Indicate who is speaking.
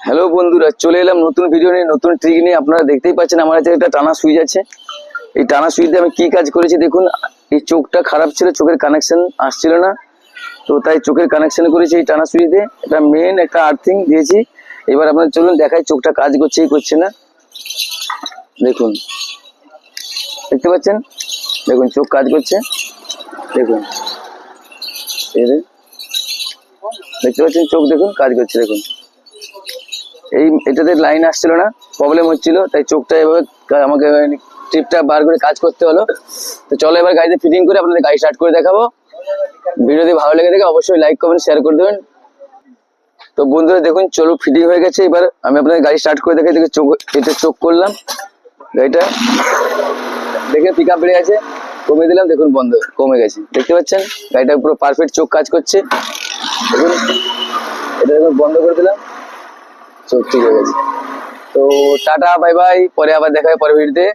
Speaker 1: Hello বন্ধুরা, চলে এলাম নতুন ভিডিও নিয়ে, নতুন ট্রিক নিয়ে। আপনারা দেখতেই পাচ্ছেন আমার কাছে একটা টানা সুইচ আছে। এই টানা সুইচ দিয়ে আমি কি কাজ করেছি দেখুন। এই চোখটা খারাপ ছিল, চোখের কানেকশন আসছিল না, তো তাই চোখের কানেকশন করেছি এই টানা সুইচ দিয়ে। এটা মেন একটা আর্থিং দিয়েছি। এবার আপনার চলুন দেখাই চোখটা কাজ করছে কি করছে না। দেখুন, দেখতে পাচ্ছেন, দেখুন চোখ কাজ করছে, দেখুন এই যে, দেখতে পাচ্ছেন চোখ দেখুন কাজ করছে। দেখুন এই এটাতে লাইন আসছিল না, প্রবলেম হচ্ছিল, তাই চোখটা এভাবে আমাকে টিপটা বার করে কাজ করতে হলো। তো চলো এবার গাড়িতে ফিটিং করে আপনাদের গাড়ি স্টার্ট করে দেখাবো। ভিডিও যদি ভালো লেগে থাকে অবশ্যই লাইক কমেন্ট শেয়ার করে দেবেন। তো বন্ধুরা দেখুন, চলো ফিটিং হয়ে গেছে। এবার আমি আপনাদের গাড়ি স্টার্ট করে দেখাই। দেখে চোখ, এটা চোখ করলাম, গাড়িটা দেখে পিক আপ বেড়ে গেছে, কমিয়ে দিলাম, দেখুন বন্ধ কমে গেছে। দেখতে পাচ্ছেন গাড়িটা পুরো পারফেক্ট চোখ কাজ করছে। দেখুন এটা দেখুন বন্ধ করে দিলাম, চোখ ঠিক হয়ে গেছে। তো টাটা বাই বাই, পরে আবার দেখা হয় পরের ভিডিওতে।